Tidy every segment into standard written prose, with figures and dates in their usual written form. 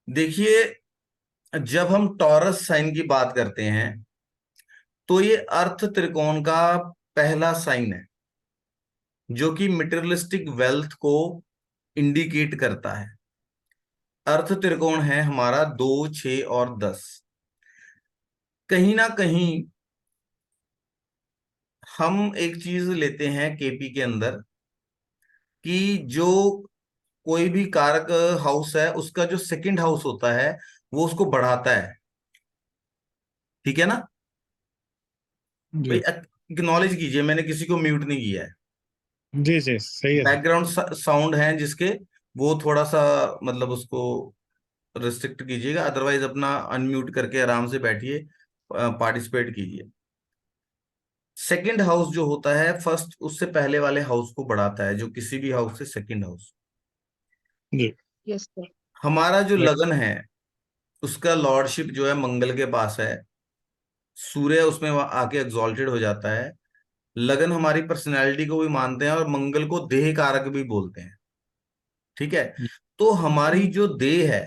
देखिए, जब हम टॉरस साइन की बात करते हैं तो ये अर्थ त्रिकोण का पहला साइन है जो कि मटेरियलिस्टिक वेल्थ को इंडिकेट करता है। अर्थ त्रिकोण है हमारा 2, 6 और 10। कहीं ना कहीं हम एक चीज लेते हैं केपी के अंदर कि जो कोई भी कारक हाउस है उसका जो सेकंड हाउस होता है वो उसको बढ़ाता है। ठीक है ना भाई? जी एक्नॉलेज कीजिए, मैंने किसी को म्यूट नहीं किया है। जी जी, सही है सर। बैकग्राउंड साउंड है जिसके, वो थोड़ा सा मतलब उसको रिस्ट्रिक्ट कीजिएगा, अदरवाइज अपना अनम्यूट करके आराम से बैठिए, पार्टिसिपेट कीजिए। सेकंड हाउस जो होता है फर्स्ट उससे पहले वाले हाउस को बढ़ाता है, जो किसी भी हाउस से सेकंड हाउस। जी। Yes sir. हमारा जो Right. लगन है उसका लॉर्डशिप जो है मंगल के पास है। सूर्य उसमें आके एग्जॉल्टेड हो जाता है। लगन हमारी पर्सनैलिटी को भी मानते हैं और मंगल को देह कारक भी बोलते हैं। ठीक है? तो हमारी हम्म। जो देह है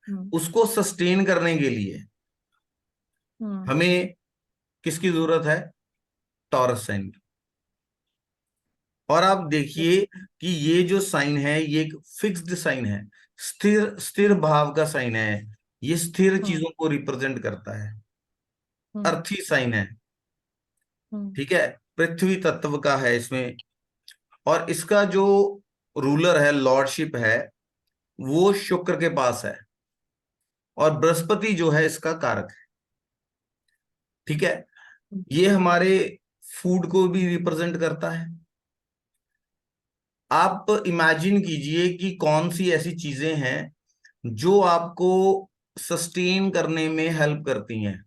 हम्म। उसको सस्टेन करने के लिए हम्म। हमें किसकी जरूरत है? टॉरस साइन की। और आप देखिए कि ये जो साइन है ये एक फिक्स्ड साइन है, स्थिर स्थिर भाव का साइन है। ये स्थिर हम्म। चीजों को रिप्रेजेंट करता है। हम्म। अर्थी साइन है। हम्म। ठीक है? पृथ्वी तत्व का है इसमें। और इसका जो रूलर है, लॉर्डशिप है, वो शुक्र के पास है। और बृहस्पति जो है इसका कारक है। ठीक है? ये हमारे फूड को भी रिप्रेजेंट करता है। आप इमेजिन कीजिए कि कौन सी ऐसी चीजें हैं जो आपको सस्टेन करने में हेल्प करती हैं।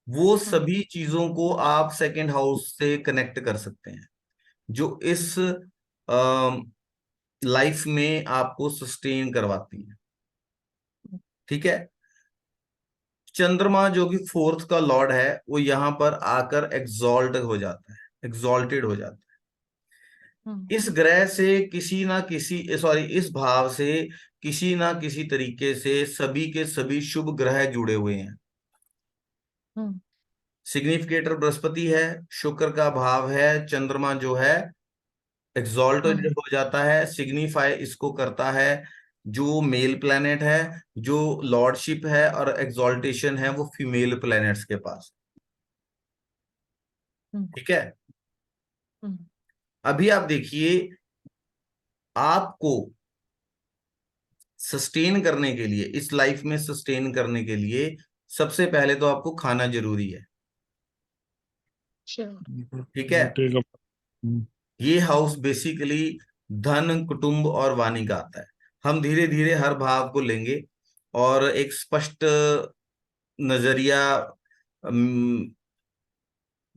वो हम्म। सभी चीजों को आप सेकंड हाउस से कनेक्ट कर सकते हैं, जो इस लाइफ में आपको सस्टेन करवाती हैं। ठीक है? चंद्रमा जो कि फोर्थ का लॉर्ड है वो यहां पर आकर एग्जॉल्ट हो जाता है, एग्जॉल्टेड हो जाता हम्म। है। इस ग्रह से किसी ना किसी, सॉरी, इस भाव से किसी ना किसी तरीके से सभी के सभी शुभ ग्रह जुड़े हुए हैं। हम्म। सिग्निफिकेटर बृहस्पति है, शुक्र का भाव है, चंद्रमा जो है एग्जॉल्टेड हम्म। हो जाता है। सिग्निफाई इसको करता है जो मेल प्लैनेट है, जो लॉर्डशिप है और एग्जॉल्टेशन है वो फीमेल प्लैनेट्स के पास। हम्म। ठीक है? हम्म। अभी आप देखिए, आपको सस्टेन करने के लिए, इस लाइफ में सस्टेन करने के लिए सबसे पहले तो आपको खाना जरूरी है। श्योर। ठीक है? रोटी का। ये हाउस बेसिकली धन, कुटुंब और वाणी का आता है। हम धीरे धीरे हर भाव को लेंगे और एक स्पष्ट नजरिया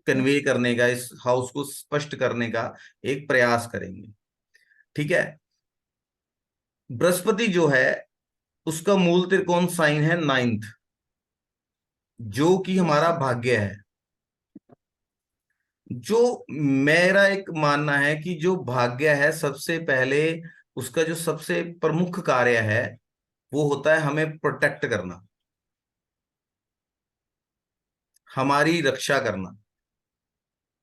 कन्वे करने का, इस हाउस को स्पष्ट करने का एक प्रयास करेंगे। ठीक है? बृहस्पति जो है उसका मूल त्रिकोण साइन है नाइन्थ, जो कि यस हमारा सर। भाग्य है। जो मेरा एक मानना है कि जो भाग्य है सबसे पहले उसका जो सबसे प्रमुख कार्य है वो होता है हमें प्रोटेक्ट करना, हमारी रक्षा करना।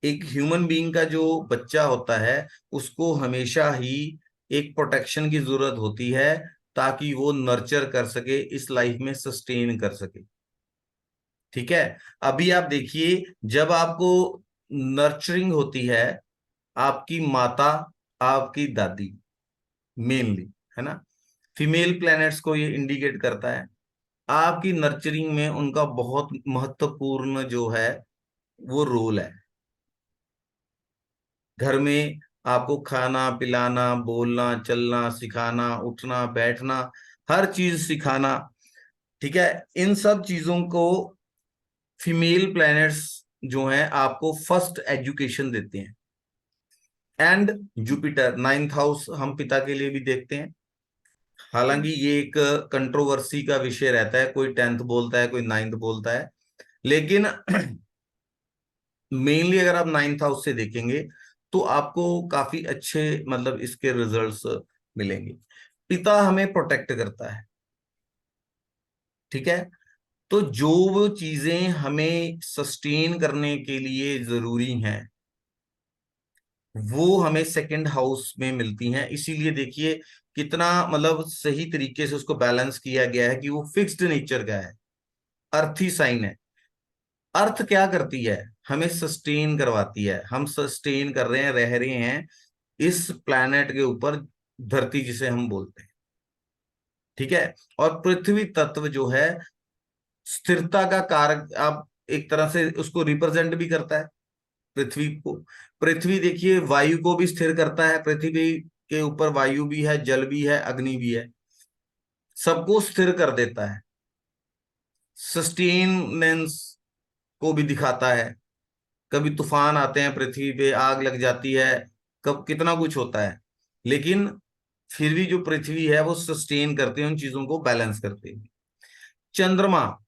एक ह्यूमन बीइंग का जो बच्चा होता है उसको हमेशा ही एक प्रोटेक्शन की जरूरत होती है ताकि वो नर्चर कर सके, इस लाइफ में सस्टेन कर सके। ठीक है? अभी आप देखिए, जब आपको नर्चरिंग होती है, आपकी माता, आपकी दादी मेनली, है ना, फीमेल प्लैनेट्स को ये इंडिकेट करता है। आपकी नर्चरिंग में उनका बहुत महत्वपूर्ण जो है वो रोल है। घर में आपको खाना पिलाना, बोलना चलना सिखाना, उठना बैठना, हर चीज सिखाना। ठीक है? इन सब चीजों को फीमेल प्लैनेट्स जो हैं आपको फर्स्ट एजुकेशन देते हैं। एंड जुपिटर नाइन्थ हाउस हम पिता के लिए भी देखते हैं। हालांकि ये एक कंट्रोवर्सी का विषय रहता है, कोई टेंथ बोलता है, कोई नाइन्थ बोलता है, लेकिन मेनली अगर आप नाइन्थ हाउस से देखेंगे तो आपको काफी अच्छे मतलब इसके रिजल्ट्स मिलेंगे। पिता हमें प्रोटेक्ट करता है। ठीक है, तो जो वो चीजें हमें सस्टेन करने के लिए जरूरी हैं वो हमें सेकंड हाउस में मिलती हैं। इसीलिए देखिए कितना मतलब सही तरीके से उसको बैलेंस किया गया है कि वो फिक्स्ड नेचर का है, अर्थी साइन है। अर्थ क्या करती है, हमें सस्टेन करवाती है, हम सस्टेन कर रहे हैं, रह रहे हैं इस प्लैनेट के ऊपर, धरती जिसे हम बोलते हैं। ठीक है, और पृथ्वी तत्व जो है स्थिरता का कारक, आप एक तरह से उसको रिप्रेजेंट भी करता है पृथ्वी को। पृथ्वी देखिए वायु को भी स्थिर करता है, पृथ्वी के ऊपर वायु भी है, जल भी है, अग्नि भी है, सबको स्थिर कर देता है। सस्टेनेंस को भी दिखाता है। कभी तूफान आते हैं, पृथ्वी पे आग लग जाती है, कब कितना कुछ होता है, लेकिन फिर भी जो पृथ्वी है वो सस्टेन करते हैं, उन चीजों को बैलेंस करते हैं। चंद्रमा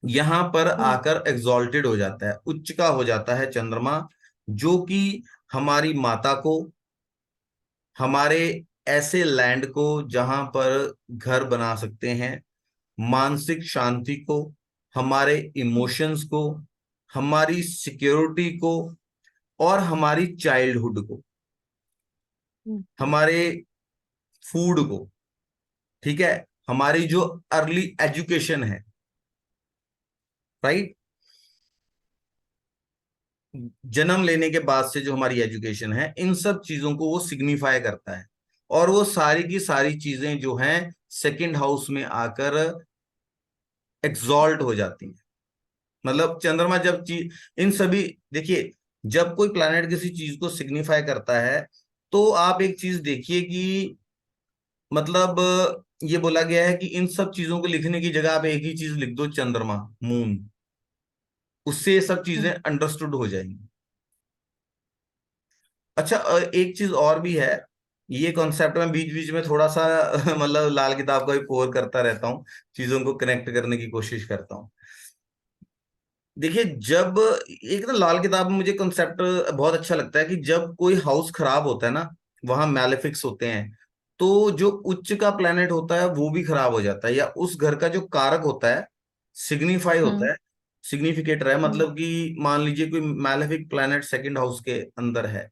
यहां पर हम्म आकर एग्जॉल्टेड हो जाता है, उच्च का हो जाता है चंद्रमा, जो कि हमारी माता को, हमारे ऐसे लैंड को जहां पर घर बना सकते हैं, मानसिक शांति को, हमारे इमोशंस को, हमारी सिक्योरिटी को, और हमारी चाइल्डहुड को, हम्म हमारे फूड को, ठीक है, हमारी जो अर्ली एजुकेशन है, राइट, जन्म लेने के बाद से जो हमारी एजुकेशन है, इन सब चीजों को वो सिग्निफाई करता है। और वो सारी की सारी चीजें जो हैं सेकंड हाउस में आकर एग्जॉल्ट हो जाती हैं। मतलब चंद्रमा जब चीज, इन सभी, देखिए जब कोई प्लैनेट किसी चीज को सिग्निफाई करता है, तो आप एक चीज देखिए कि मतलब ये बोला गया है कि इन सब चीजों को लिखने की जगह आप एक ही चीज लिख दो, चंद्रमा, मून, उससे ये सब चीजें हम्म अंडरस्टूड हो जाएंगी। अच्छा, एक चीज और भी है, ये कॉन्सेप्ट में बीच बीच में थोड़ा सा मतलब लाल किताब का भी पोर करता रहता हूँ, चीजों को कनेक्ट करने की कोशिश करता हूँ। देखिए जब एक ना लाल किताब में मुझे कॉन्सेप्ट बहुत अच्छा लगता है कि जब कोई हाउस खराब होता है ना, वहां मैलेफिक्स होते हैं, तो जो उच्च का प्लेनेट होता है वो भी खराब हो जाता है, या उस घर का जो कारक होता है सिग्निफाई होता हम्म है, सिग्निफिकेटर है, हम्म मतलब कि मान लीजिए कोई मैलेफिक प्लेनेट सेकंड हाउस के अंदर है,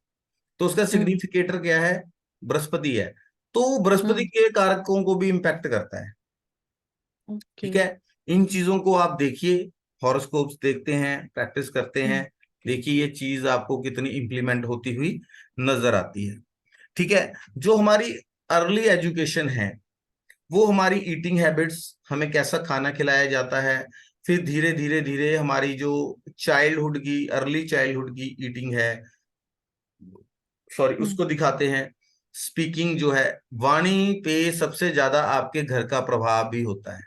तो उसका हम्म सिग्निफिकेटर क्या है, बृहस्पति है। तो बृहस्पति हम्म के कारकों को भी इम्पैक्ट करता है। ओके ठीक है, इन चीजों को आप देखिए, हॉरोस्कोप्स देखते हैं, प्रैक्टिस करते हैं, हम्म देखिए ये चीज आपको कितनी इंप्लीमेंट होती हुई नजर आती है। ठीक है, जो हमारी अर्ली एजुकेशन है, वो हमारी ईटिंग हैबिट्स, हमें कैसा खाना खिलाया जाता है, फिर धीरे धीरे धीरे हमारी जो चाइल्डहुड की, अर्ली चाइल्डहुड की ईटिंग है, सॉरी, हम्म उसको दिखाते हैं। स्पीकिंग जो है, वाणी पे सबसे ज्यादा आपके घर का प्रभाव भी होता है।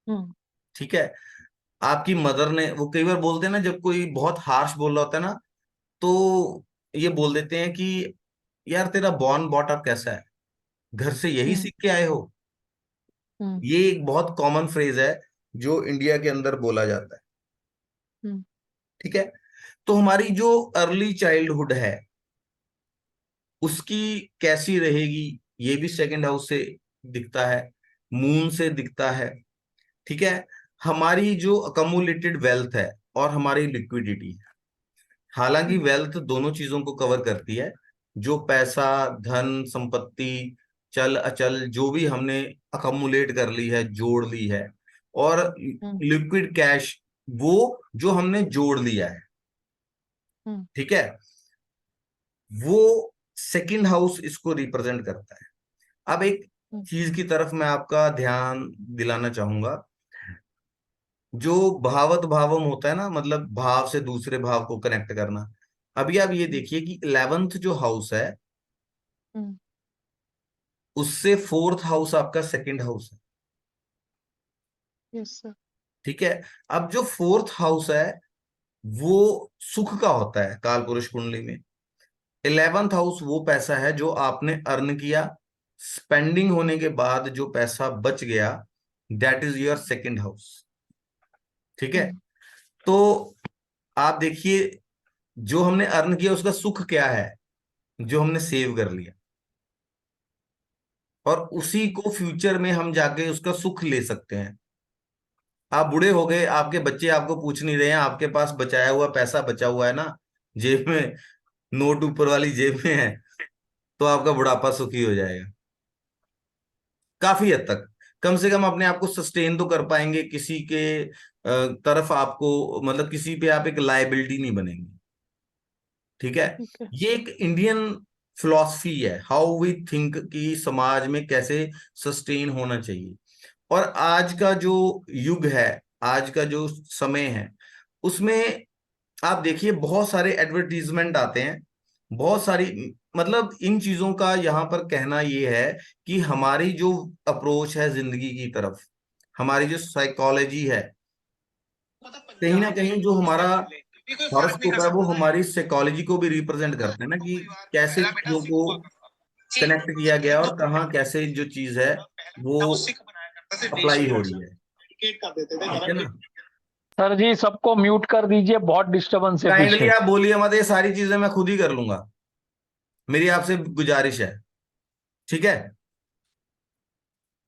हम्म ठीक है, आपकी मदर ने, वो कई बार बोलते हैं ना, जब कोई बहुत हार्श बोल रहा होता है ना, तो ये बोल देते हैं कि यार तेरा बॉर्न बॉट अप कैसा है, घर से यही हम्म सीख के आए हो। हम्म ये एक बहुत कॉमन फ्रेज है जो इंडिया के अंदर बोला जाता है। हम्म ठीक है, तो हमारी जो अर्ली चाइल्डहुड है उसकी कैसी रहेगी, ये भी सेकंड हाउस से दिखता है, मून से दिखता है। ठीक है, हमारी जो अकमुलेटेड वेल्थ है और हमारी लिक्विडिटी, हालांकि हम्म वेल्थ दोनों चीजों को कवर करती है, जो पैसा, धन संपत्ति, चल अचल जो भी हमने अकमुलेट कर ली है, जोड़ ली है, और हम्म लिक्विड कैश, वो जो हमने जोड़ लिया है। हम्म ठीक है, वो सेकंड हाउस इसको रिप्रेजेंट करता है। अब एक हम्म चीज की तरफ मैं आपका ध्यान दिलाना चाहूंगा, जो भावत भावम होता है ना, मतलब भाव से दूसरे भाव को कनेक्ट करना। अभी आप ये देखिए कि 11th जो हाउस है, हम्म उससे फोर्थ हाउस आपका सेकंड हाउस है। यस सर ठीक है, अब जो फोर्थ हाउस है वो सुख का होता है काल पुरुष कुंडली में। 11th हाउस वो पैसा है जो आपने अर्न किया, स्पेंडिंग होने के बाद जो पैसा बच गया, that is your second house. ठीक है, हम्म तो आप देखिए जो हमने अर्न किया उसका सुख क्या है, जो हमने सेव कर लिया। और उसी को फ्यूचर में हम जाके उसका सुख ले सकते हैं। आप बूढ़े हो गए, आपके बच्चे आपको पूछ नहीं रहे हैं, आपके पास बचाया हुआ पैसा बचा हुआ है ना जेब में, नोट ऊपर वाली जेब में है, तो आपका बुढ़ापा सुखी हो जाएगा काफी हद तक। कम से कम अपने आप को सस्टेन तो कर पाएंगे, किसी के तरफ आपको मतलब किसी पे आप एक लायबिलिटी नहीं बनेंगे। ठीक है। ठीक है। ये एक इंडियन फिलॉसफी है, हाउ वी थिंक कि समाज में कैसे सस्टेन होना चाहिए। और आज का जो युग है, आज का जो समय है, उसमें आप देखिए बहुत सारे एडवर्टीजमेंट आते हैं, बहुत सारी, मतलब इन चीजों का यहाँ पर कहना ये है कि हमारी जो अप्रोच है जिंदगी की तरफ, हमारी जो साइकोलॉजी है, कहीं ना कहीं जो हमारा हॉरोस्कोप है वो हमारी साइकोलॉजी को भी रिप्रेजेंट करता है ना, कि कैसे चीजों को कनेक्ट किया गया और कहाँ कैसे जो चीज है वो अप्लाई हो रही है। ठीक है ना। सर जी सबको म्यूट कर दीजिए, बहुत डिस्टरबेंस है काइंडली पीछे। आप बोलिए मत, ये सारी चीजें मैं खुद ही कर लूंगा, मेरी आपसे गुजारिश है। ठीक है।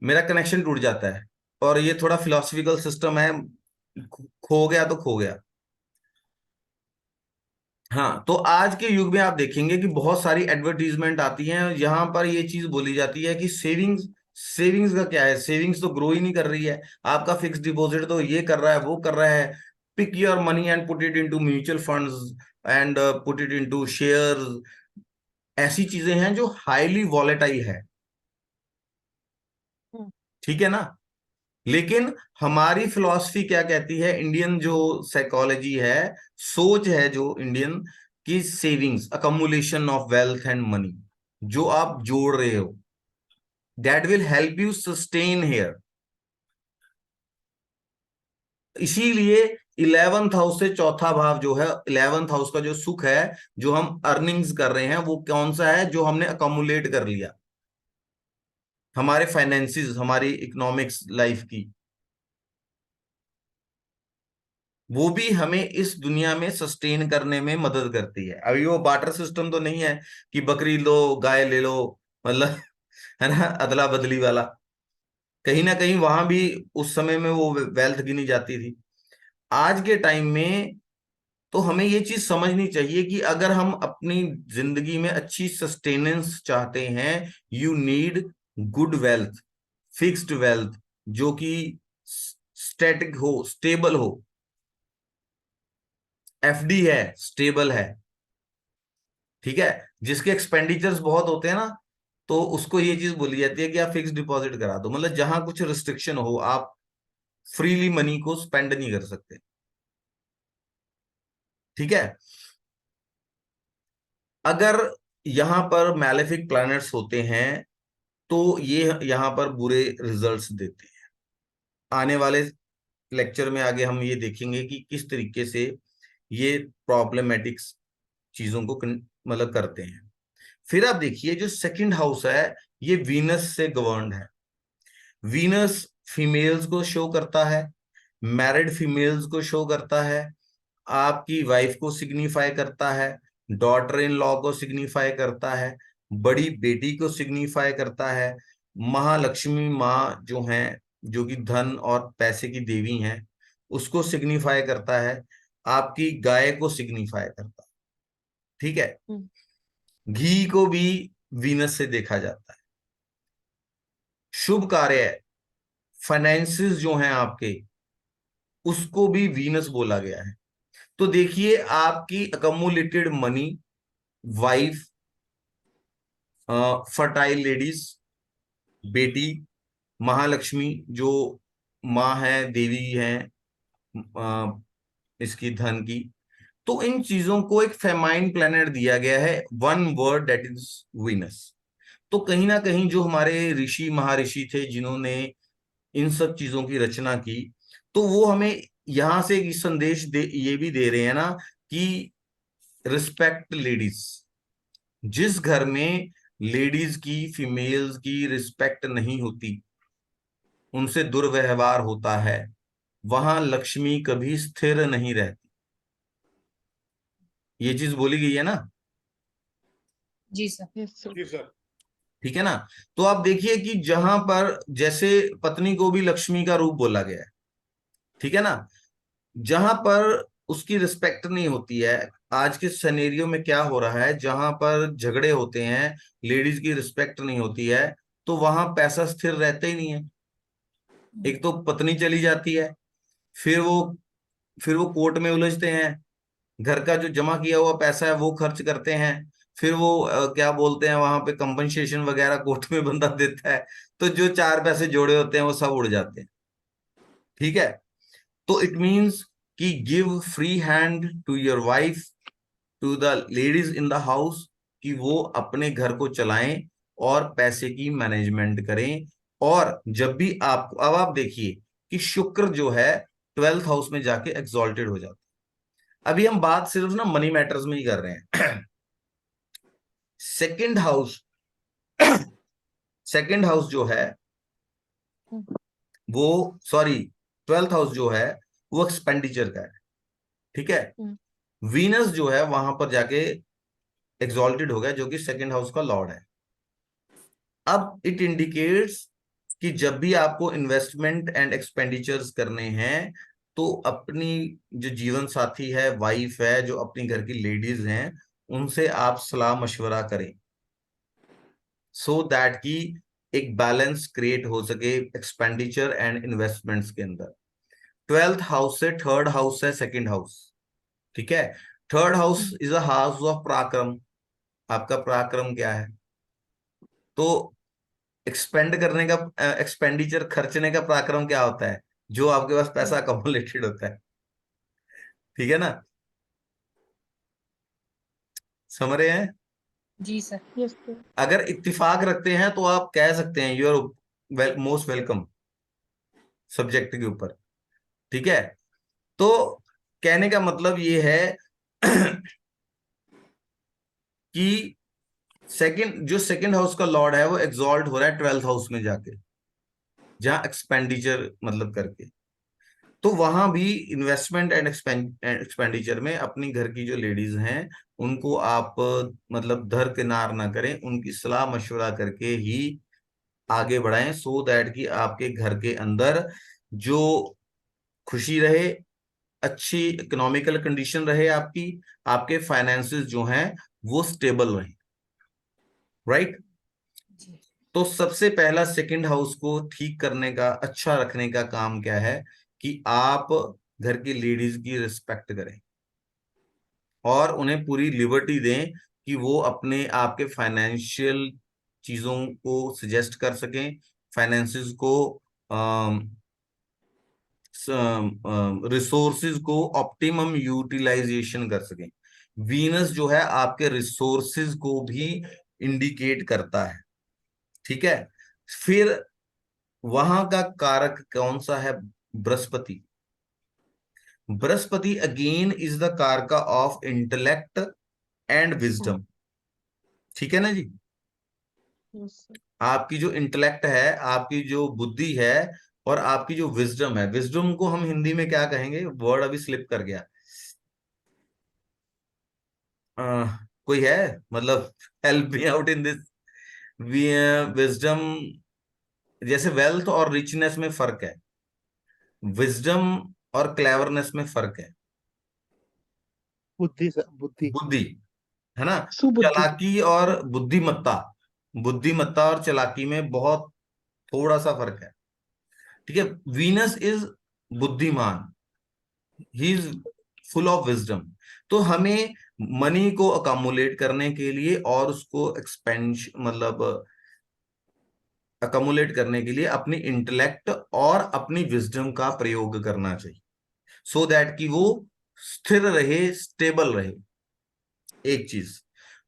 मेरा कनेक्शन टूट जाता है, और ये थोड़ा फिलोसफिकल सिस्टम है, खो गया तो खो गया। हाँ, तो आज के युग में आप देखेंगे कि बहुत सारी एडवर्टीजमेंट आती हैं, यहाँ पर ये चीज बोली जाती है कि सेविंग्स, सेविंग्स का क्या है, सेविंग्स तो ग्रो ही नहीं कर रही है, आपका फिक्स डिपॉजिट तो ये कर रहा है वो कर रहा है, pick your money and put it into mutual funds and put it into shares. ऐसी चीजें हैं जो हाईली वॉलेटाइल है। हम्म, ठीक है ना। लेकिन हमारी फिलॉसफी क्या कहती है, इंडियन जो साइकोलॉजी है, सोच है जो इंडियन, की savings, accumulation of wealth and money जो आप जोड़ रहे हो, that will help you sustain here. इसीलिए 11th हाउस से चौथा भाव जो है, 11th हाउस का जो सुख है, जो हम अर्निंग्स कर रहे हैं, वो कौन सा है, जो हमने अकमुलेट कर लिया, हमारे फाइनेंसिस, हमारी इकोनॉमिक्स लाइफ की, वो भी हमें इस दुनिया में सस्टेन करने में मदद करती है। अभी वो बार्टर सिस्टम तो नहीं है कि बकरी लो गाय ले लो, मतलब है ना, अदला बदली वाला। कहीं ना कहीं वहां भी उस समय में वो वेल्थ गिनी जाती थी। आज के टाइम में तो हमें ये चीज समझनी चाहिए कि अगर हम अपनी जिंदगी में अच्छी सस्टेनेंस चाहते हैं, you need good wealth, fixed wealth, जो कि स्टैटिक हो, स्टेबल हो। एफडी है, स्टेबल है। ठीक है। जिसके एक्सपेंडिचर्स बहुत होते हैं ना, तो उसको ये चीज बोली जाती है कि आप फिक्स डिपॉजिट करा दो, मतलब जहां कुछ रिस्ट्रिक्शन हो, आप फ्रीली मनी को स्पेंड नहीं कर सकते। ठीक है। अगर यहां पर मैलेफिक प्लैनेट्स होते हैं तो ये यहां पर बुरे रिजल्ट्स देते हैं। आने वाले लेक्चर में आगे हम ये देखेंगे कि किस तरीके से ये प्रॉब्लमेटिक्स चीजों को मतलब करते हैं। फिर आप देखिए जो सेकंड हाउस है, ये वीनस से गवर्न्ड है। वीनस फीमेल्स को शो करता है, मैरिड फीमेल्स को शो करता है, आपकी वाइफ को सिग्निफाई करता है, डॉटर इन लॉ को सिग्निफाई करता है, बड़ी बेटी को सिग्निफाई करता है, महालक्ष्मी माँ जो है, जो कि धन और पैसे की देवी हैं, उसको सिग्निफाई करता है, आपकी गाय को सिग्निफाई करता है। ठीक है। हम्म, घी को भी वीनस से देखा जाता है। शुभ कार्य, फाइनेंसिस जो हैं आपके, उसको भी वीनस बोला गया है। तो देखिए आपकी अकमुलेटेड मनी, वाइफ, फर्टाइल लेडीज, बेटी, महालक्ष्मी जो माँ है, देवी है इसकी धन की, तो इन चीजों को एक फेमाइन प्लेनेट दिया गया है, one word that is Venus. तो कहीं ना कहीं जो हमारे ऋषि महर्षि थे जिन्होंने इन सब चीजों की रचना की, तो वो हमें यहां से एक संदेश ये भी दे रहे हैं ना कि रिस्पेक्ट लेडीज। जिस घर में लेडीज की, फीमेल्स की रिस्पेक्ट नहीं होती, उनसे दुर्व्यवहार होता है, वहां लक्ष्मी कभी स्थिर नहीं रहती। ये चीज बोली गई है ना। जी सर। Yes sir. जी सर। ठीक है ना। तो आप देखिए कि जहां पर जैसे पत्नी को भी लक्ष्मी का रूप बोला गया है, ठीक है ना, जहां पर उसकी रिस्पेक्ट नहीं होती है, आज के सिनेरियो में क्या हो रहा है, जहां पर झगड़े होते हैं, लेडीज की रिस्पेक्ट नहीं होती है, तो वहां पैसा स्थिर रहता ही नहीं है। एक तो पत्नी चली जाती है, फिर वो फिर वो कोर्ट में उलझते हैं, घर का जो जमा किया हुआ पैसा है वो खर्च करते हैं, फिर वो क्या बोलते हैं वहां पे कंपनसेशन वगैरह कोर्ट में बंदा देता है, तो जो चार पैसे जोड़े होते हैं वो सब उड़ जाते हैं। ठीक है। तो इट मीन्स कि give free hand to your wife, to the ladies in the house, कि वो अपने घर को चलाएं और पैसे की मैनेजमेंट करें। और जब भी आप, अब आप देखिए कि शुक्र जो है 12th हाउस में जाके एग्जॉल्टेड हो जाता है। अभी हम बात सिर्फ ना मनी मैटर्स में ही कर रहे हैं। सेकंड हाउस, सेकंड हाउस जो है वो, सॉरी, 12th हाउस जो है वो एक्सपेंडिचर का है। ठीक है। वीनस जो है वहां पर जाके एग्जॉल्टेड हो गया, जो कि सेकंड हाउस का लॉर्ड है। अब इट इंडिकेट्स कि जब भी आपको इन्वेस्टमेंट एंड एक्सपेंडिचर्स करने हैं, तो अपनी जो जीवन साथी है, वाइफ है, जो अपनी घर की लेडीज हैं, उनसे आप सलाह मशवरा करें, सो दैट कि एक बैलेंस क्रिएट हो सके एक्सपेंडिचर एंड इन्वेस्टमेंट्स के अंदर। 12th हाउस से थर्ड हाउस है सेकंड हाउस। ठीक है। Third house is a house of पराक्रम। आपका पराक्रम क्या है? तो एक्सपेंड करने का, एक्सपेंडिचर खर्चने का पराक्रम क्या होता है? जो आपके पास पैसा अकोमोलेटेड होता है। ठीक है ना, समझ रहे हैं? जी सर। Yes sir. अगर इत्तेफाक रखते हैं तो आप कह सकते हैं you are most welcome subject के ऊपर। ठीक है। तो कहने का मतलब ये है कि जो सेकंड हाउस का लॉर्ड है वो एग्जॉल्ट हो रहा है 12th हाउस में जाके, जहां एक्सपेंडिचर मतलब करके। तो वहां भी इन्वेस्टमेंट एंड एक्सपेंडिचर में अपनी घर की जो लेडीज हैं उनको आप मतलब दरकिनार ना करें, उनकी सलाह मशवरा करके ही आगे बढ़ाएं, सो दैट कि आपके घर के अंदर जो खुशी रहे, अच्छी इकोनॉमिकल कंडीशन रहे आपकी, आपके फाइनेंसेस जो हैं वो स्टेबल रहे। राइट। जी। तो सबसे पहला सेकंड हाउस को ठीक करने का, अच्छा रखने का काम क्या है कि आप घर की लेडीज की रिस्पेक्ट करें और उन्हें पूरी लिबर्टी दें कि वो अपने आपके फाइनेंशियल चीजों को सजेस्ट कर सकें, फाइनेंसेस को, रिसोर्सेज को ऑप्टिमम यूटिलाइजेशन कर सकें। वीनस जो है आपके रिसोर्सेज को भी इंडिकेट करता है। ठीक है। फिर वहां का कारक कौन सा है? Brihaspati. Brihaspati again is the कारका ऑफ इंटेलेक्ट एंड विजडम। ठीक है ना जी। Yes sir. आपकी जो इंटेलेक्ट है, आपकी जो बुद्धि है, और आपकी जो विजडम है, विजडम को हम हिंदी में क्या कहेंगे? वर्ड अभी स्लिप कर गया। कोई है मतलब, help me out in this. Wisdom, जैसे वेल्थ और रिचनेस में फर्क है, विजडम और क्लेवरनेस में फर्क है। बुद्धि बुद्धि। बुद्धि, है ना। सुबुद्धि। चालाकी और बुद्धिमत्ता, बुद्धिमत्ता और चालाकी में बहुत थोड़ा सा फर्क है। ठीक है। वीनस इज बुद्धिमान, he is full of wisdom. तो हमें मनी को अकामुलेट करने के लिए और उसको एक्सपेंश मतलब अकोमुलेट करने के लिए अपनी इंटेलेक्ट और अपनी विजडम का प्रयोग करना चाहिए, सो दैट कि वो स्थिर रहे, स्टेबल रहे। एक चीज।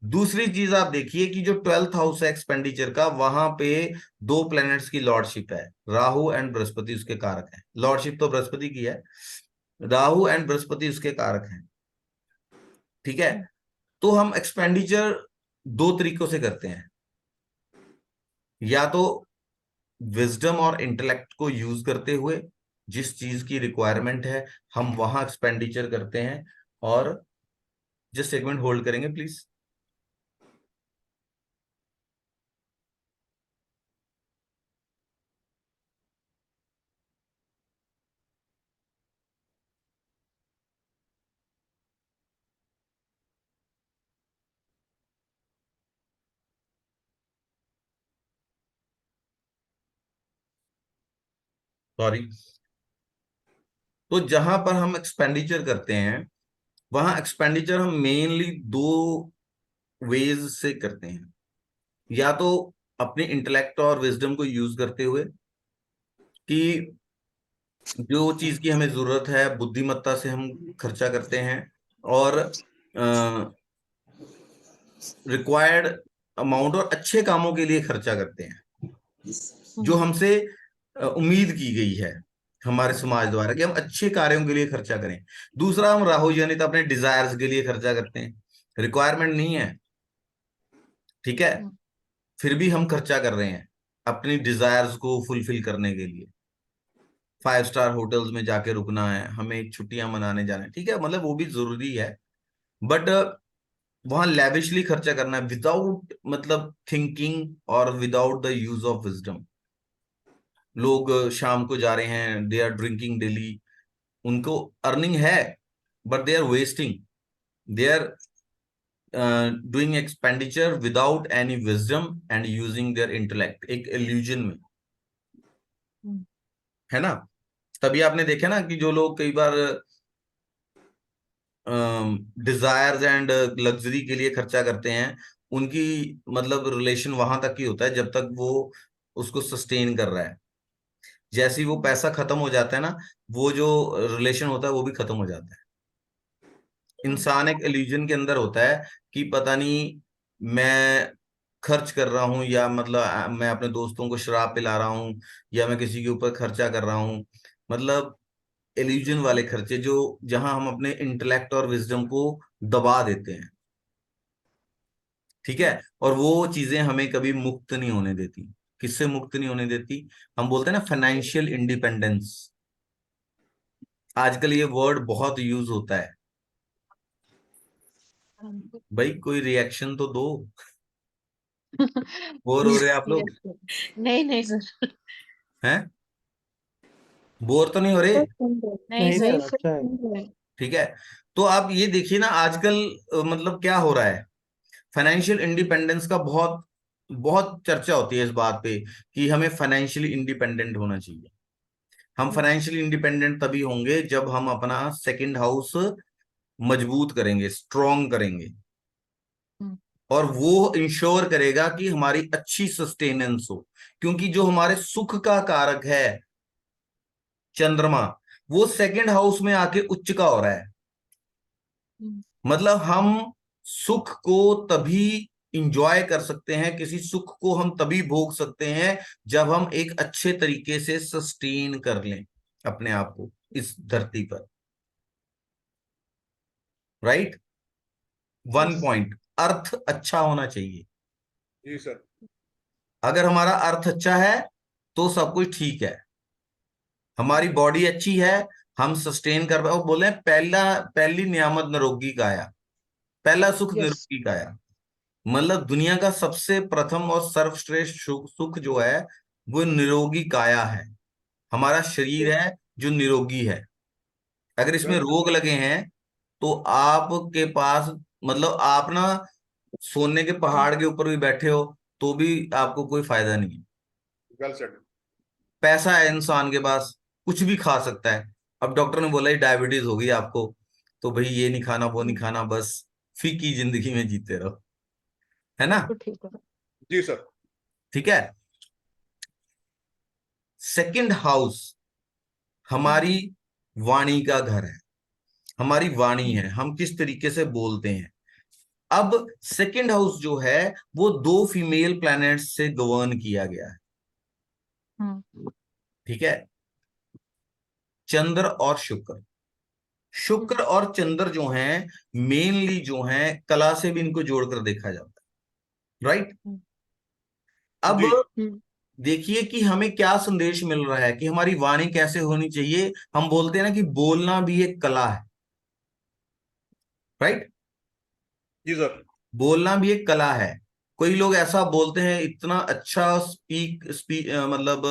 दूसरी चीज आप देखिए कि जो 12th हाउस है एक्सपेंडिचर का, वहां पे दो प्लैनेट्स की लॉर्डशिप है, राहु एंड बृहस्पति उसके कारक है। लॉर्डशिप तो बृहस्पति की है, राहु एंड बृहस्पति उसके कारक हैं। ठीक है। तो हम एक्सपेंडिचर दो तरीकों से करते हैं, या तो विजडम और इंटेलेक्ट को यूज करते हुए, जिस चीज की रिक्वायरमेंट है हम वहां एक्सपेंडिचर करते हैं। और जस्ट एक मिनट होल्ड करेंगे प्लीज। सॉरी। तो जहां पर हम एक्सपेंडिचर करते हैं, वहां एक्सपेंडिचर हम मेनली दो वेज से करते हैं। या तो अपने इंटेलेक्ट और विजडम को यूज करते हुए, कि जो चीज की हमें जरूरत है बुद्धिमत्ता से हम खर्चा करते हैं, और रिक्वायर्ड अमाउंट और अच्छे कामों के लिए खर्चा करते हैं, जो हमसे उम्मीद की गई है हमारे समाज द्वारा कि हम अच्छे कार्यों के लिए खर्चा करें। दूसरा, हम राहुजनित अपने डिजायर्स के लिए खर्चा करते हैं, रिक्वायरमेंट नहीं है, ठीक है, फिर भी हम खर्चा कर रहे हैं अपनी डिजायर्स को फुलफिल करने के लिए। 5 स्टार होटल्स में जाके रुकना है, हमें छुट्टियां मनाने जाना है, ठीक है, मतलब वो भी जरूरी है, बट वहां लैविशली खर्चा करना है विदाउट मतलब थिंकिंग और without the use of wisdom. लोग शाम को जा रहे हैं, दे आर ड्रिंकिंग डेली, उनको अर्निंग है, but they are wasting, they are doing expenditure without any wisdom and using their intellect, एक इल्यूजन में, है ना। तभी आपने देखा ना कि जो लोग कई बार डिजायर्स एंड लग्जरी के लिए खर्चा करते हैं, उनकी मतलब रिलेशन वहां तक ही होता है जब तक वो उसको सस्टेन कर रहा है। जैसे ही वो पैसा खत्म हो जाता है ना, वो जो रिलेशन होता है वो भी खत्म हो जाता है। इंसान एक इल्यूजन के अंदर होता है कि पता नहीं मैं खर्च कर रहा हूँ, या मतलब मैं अपने दोस्तों को शराब पिला रहा हूँ, या मैं किसी के ऊपर खर्चा कर रहा हूँ, मतलब इल्यूजन वाले खर्चे, जो जहां हम अपने इंटेलेक्ट और विजडम को दबा देते हैं, ठीक है। और वो चीजें हमें कभी मुक्त नहीं होने देती। किससे मुक्त नहीं होने देती? हम बोलते हैं ना फाइनेंशियल इंडिपेंडेंस, आजकल ये वर्ड बहुत यूज होता है। भाई कोई रिएक्शन तो दो, बोर हो रहे हैं आप लोग? नहीं नहीं सर, हैं? बोर तो नहीं हो रहे? नहीं नहीं सर। सर, अच्छा है। ठीक है। तो आप ये देखिए ना आजकल मतलब क्या हो रहा है, फाइनेंशियल इंडिपेंडेंस का बहुत बहुत चर्चा होती है इस बात पे कि हमें फाइनेंशियली इंडिपेंडेंट होना चाहिए। हम फाइनेंशियली इंडिपेंडेंट तभी होंगे जब हम अपना सेकंड हाउस मजबूत करेंगे, स्ट्रॉन्ग करेंगे, और वो इंश्योर करेगा कि हमारी अच्छी सस्टेनेंस हो। क्योंकि जो हमारे सुख का कारक है चंद्रमा, वो सेकंड हाउस में आके उच्च का हो रहा है। मतलब हम सुख को तभी इंजॉय कर सकते हैं, किसी सुख को हम तभी भोग सकते हैं जब हम एक अच्छे तरीके से सस्टेन कर लें अपने आप को इस धरती पर, राइट। 1 पॉइंट, अर्थ अच्छा होना चाहिए। जी सर। अगर हमारा अर्थ अच्छा है तो सब कुछ ठीक है, हमारी बॉडी अच्छी है, हम सस्टेन कर पाए। वो बोले पहली नियामत निरोगी काया, पहला सुख यस निरोगी काया। मतलब दुनिया का सबसे प्रथम और सर्वश्रेष्ठ सुख जो है वो निरोगी काया है। हमारा शरीर है जो निरोगी है। अगर इसमें वेल रोग लगे हैं तो आपके पास मतलब आप ना सोने के पहाड़ के ऊपर भी बैठे हो तो भी आपको कोई फायदा नहीं है। Well said. पैसा है इंसान के पास, कुछ भी खा सकता है। अब डॉक्टर ने बोला ही डायबिटीज होगी आपको, तो भाई ये नहीं खाना वो नहीं खाना, बस फीकी जिंदगी में जीते रहो, है ना। बिल्कुल ठीक है। जी सर। ठीक है। सेकंड हाउस हमारी वाणी का घर है, हमारी वाणी है, हम किस तरीके से बोलते हैं। अब सेकंड हाउस जो है वो 2 फीमेल प्लैनेट्स से गवर्न किया गया है, ठीक है, चंद्र और शुक्र। शुक्र और चंद्र जो हैं मेनली जो हैं कला से भी इनको जोड़कर देखा जाता है, राइट। अब जी देखिए कि हमें क्या संदेश मिल रहा है कि हमारी वाणी कैसे होनी चाहिए। हम बोलते हैं ना कि बोलना भी एक कला है, राइट। जी सर। बोलना भी एक कला है। कोई लोग ऐसा बोलते हैं, इतना अच्छा मतलब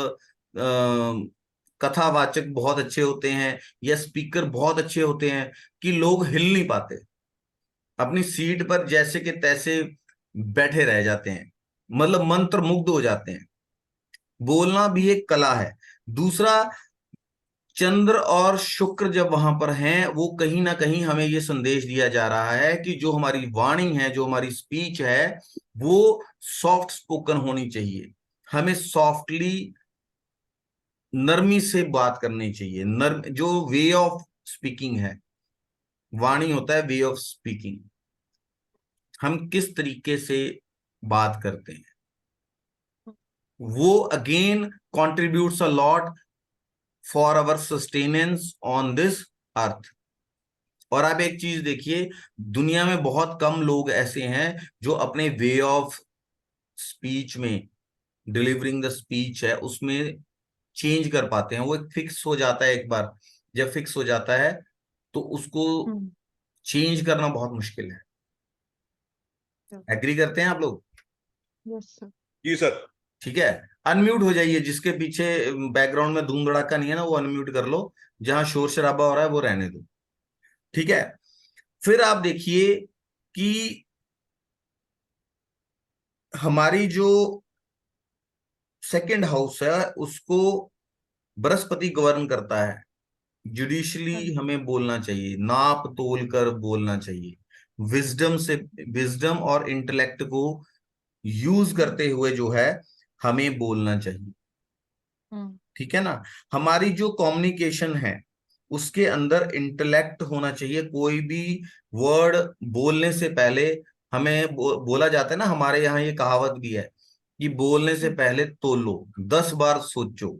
कथावाचक बहुत अच्छे होते हैं या स्पीकर बहुत अच्छे होते हैं कि लोग हिल नहीं पाते, अपनी सीट पर जैसे के तैसे बैठे रह जाते हैं, मतलब मंत्र मुग्ध हो जाते हैं। बोलना भी एक कला है। दूसरा, चंद्र और शुक्र जब वहां पर हैं, वो कहीं ना कहीं हमें ये संदेश दिया जा रहा है कि जो हमारी वाणी है, जो हमारी स्पीच है, वो सॉफ्ट स्पोकन होनी चाहिए। हमें सॉफ्टली, नरमी से बात करनी चाहिए। नर्म जो वे ऑफ स्पीकिंग है, वाणी होता है वे ऑफ स्पीकिंग। हम किस तरीके से बात करते हैं, वो again contributes a lot for our sustenance on this earth. और आप एक चीज देखिए, दुनिया में बहुत कम लोग ऐसे हैं जो अपने वे ऑफ स्पीच में, डिलीवरिंग द स्पीच है, उसमें चेंज कर पाते हैं। वो एक फिक्स हो जाता है, एक बार जब फिक्स हो जाता है तो उसको चेंज करना बहुत मुश्किल है। एग्री करते हैं आप लोग? Yes sir. जी सर। ठीक है, अनम्यूट हो जाइए। जिसके पीछे बैकग्राउंड में धूम धड़ाका नहीं है ना, वो अनम्यूट कर लो। जहां शोर शराबा हो रहा है वो रहने दो। ठीक है, फिर आप देखिए कि हमारी जो सेकंड हाउस है, उसको बृहस्पति गवर्न करता है। जुडिशली हमें बोलना चाहिए, नाप तोल कर बोलना चाहिए, विजडम से, विजडम और इंटेलेक्ट को यूज करते हुए जो है हमें बोलना चाहिए। ठीक है ना? हमारी जो कम्युनिकेशन है उसके अंदर इंटेलेक्ट होना चाहिए। कोई भी वर्ड बोलने से पहले हमें बोला जाता है ना, हमारे यहाँ ये कहावत भी है कि बोलने से पहले तोलो, 10 बार सोचो,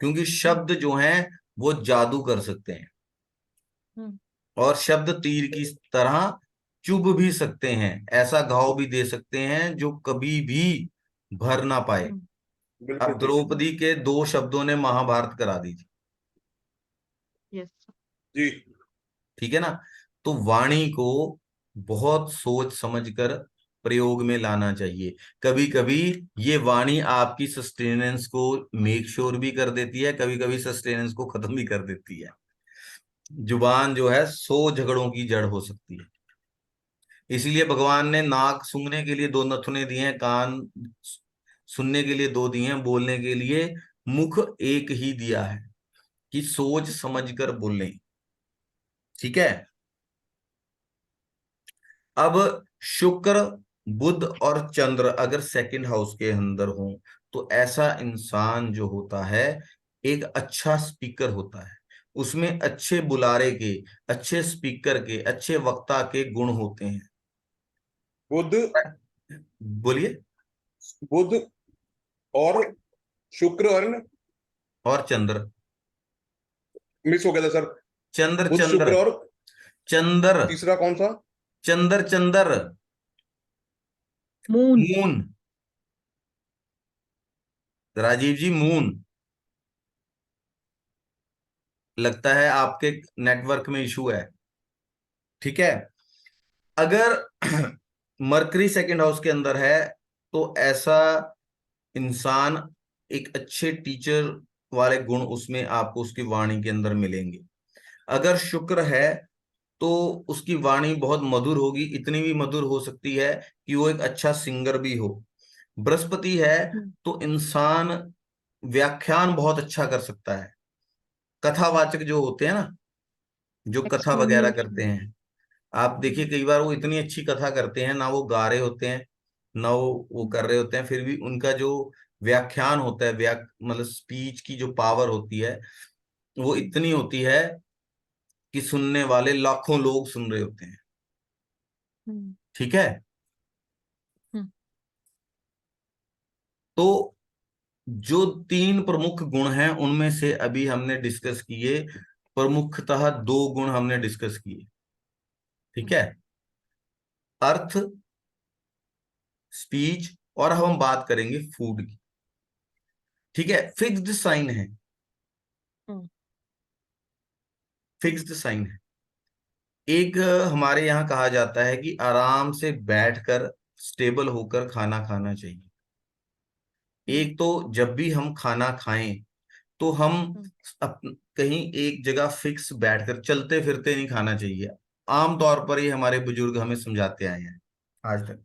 क्योंकि शब्द जो हैं वो जादू कर सकते हैं। और शब्द तीर की तरह चुभ भी सकते हैं, ऐसा घाव भी दे सकते हैं जो कभी भी भर ना पाए। बिल्कुल अब द्रौपदी के 2 शब्दों ने महाभारत करा दी थी। यस जी। ठीक है ना? तो वाणी को बहुत सोच समझकर प्रयोग में लाना चाहिए। कभी कभी ये वाणी आपकी सस्टेनेंस को मेक श्योर भी कर देती है, कभी कभी सस्टेनेंस को खत्म भी कर देती है। जुबान जो है 100 झगड़ों की जड़ हो सकती है। इसीलिए भगवान ने नाक सूंघने के लिए 2 नथुने दिए हैं, कान सुनने के लिए 2 दिए हैं, बोलने के लिए मुख एक ही दिया है कि सोच समझकर बोलें। ठीक है? अब शुक्र, बुध और चंद्र अगर सेकंड हाउस के अंदर हो, तो ऐसा इंसान जो होता है एक अच्छा स्पीकर होता है। उसमें अच्छे बुलारे के, अच्छे स्पीकर के, अच्छे वक्ता के गुण होते हैं। बुध, बोलिए। बुध और शुक्र और और चंद्र, मिस हो गया था सर। चंद्र बुध शुक्र चंद्र और चंद्र तीसरा कौन सा? चंद्र चंद्र मून। मून, राजीव जी, मून। लगता है आपके नेटवर्क में इशू है। ठीक है, अगर मरकरी सेकंड हाउस के अंदर है तो ऐसा इंसान, एक अच्छे टीचर वाले गुण उसमें आपको उसकी वाणी के अंदर मिलेंगे। अगर शुक्र है तो उसकी वाणी बहुत मधुर होगी, इतनी भी मधुर हो सकती है कि वो एक अच्छा सिंगर भी हो। बृहस्पति है तो इंसान व्याख्यान बहुत अच्छा कर सकता है। कथावाचक जो होते हैं ना, जो कथा वगैरह करते हैं, आप देखिए कई बार वो इतनी अच्छी कथा करते हैं, ना वो गा रहे होते हैं ना वो कर रहे होते हैं, फिर भी उनका जो व्याख्यान होता है, मतलब स्पीच की जो पावर होती है, वो इतनी होती है कि सुनने वाले लाखों लोग सुन रहे होते हैं। ठीक है? तो जो 3 प्रमुख गुण हैं उनमें से अभी हमने डिस्कस किए, प्रमुखतः 2 गुण हमने डिस्कस किए। ठीक है? अर्थ, स्पीच, और अब हम बात करेंगे फूड की। ठीक है? फिक्स्ड साइन है, फिक्स्ड साइन है। एक हमारे यहाँ कहा जाता है कि आराम से बैठकर स्टेबल होकर खाना खाना चाहिए। एक तो जब भी हम खाना खाएं तो हम कहीं एक जगह फिक्स बैठकर, चलते फिरते नहीं खाना चाहिए। आमतौर पर ये हमारे बुजुर्ग हमें समझाते आए हैं आज तक।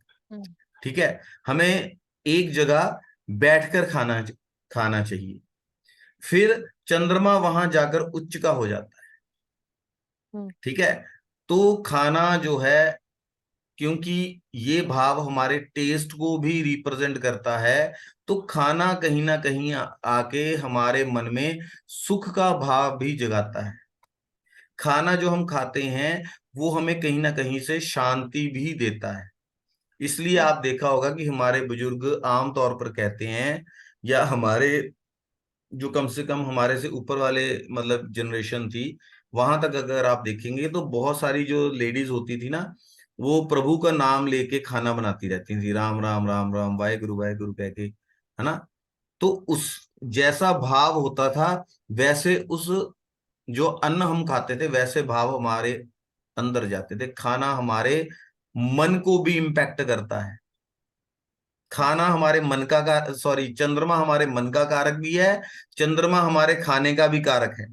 ठीक है? हमें एक जगह बैठकर खाना खाना चाहिए। फिर चंद्रमा वहां जाकर उच्च का हो जाता है। हम्म। ठीक है। तो खाना जो है, क्योंकि ये भाव हमारे टेस्ट को भी रिप्रेजेंट करता है, तो खाना कहीं ना कहीं आके हमारे मन में सुख का भाव भी जगाता है। खाना जो हम खाते हैं वो हमें कहीं ना कहीं से शांति भी देता है। इसलिए आप देखा होगा कि हमारे बुजुर्ग आमतौर पर कहते हैं, या हमारे जो कम से कम हमारे से ऊपर वाले मतलब जनरेशन थी, वहां तक अगर आप देखेंगे तो बहुत सारी जो लेडीज होती थी ना, वो प्रभु का नाम लेके खाना बनाती रहती थी, राम राम राम राम वाहेगुरु वाहेगुरु कह के, है ना। तो उस जैसा भाव होता था, वैसे उस जो अन्न हम खाते थे वैसे भाव हमारे अंदर जाते थे। खाना हमारे मन को भी इम्पैक्ट करता है। खाना हमारे मन का सॉरी, चंद्रमा हमारे मन का कारक भी है, चंद्रमा हमारे खाने का भी कारक है।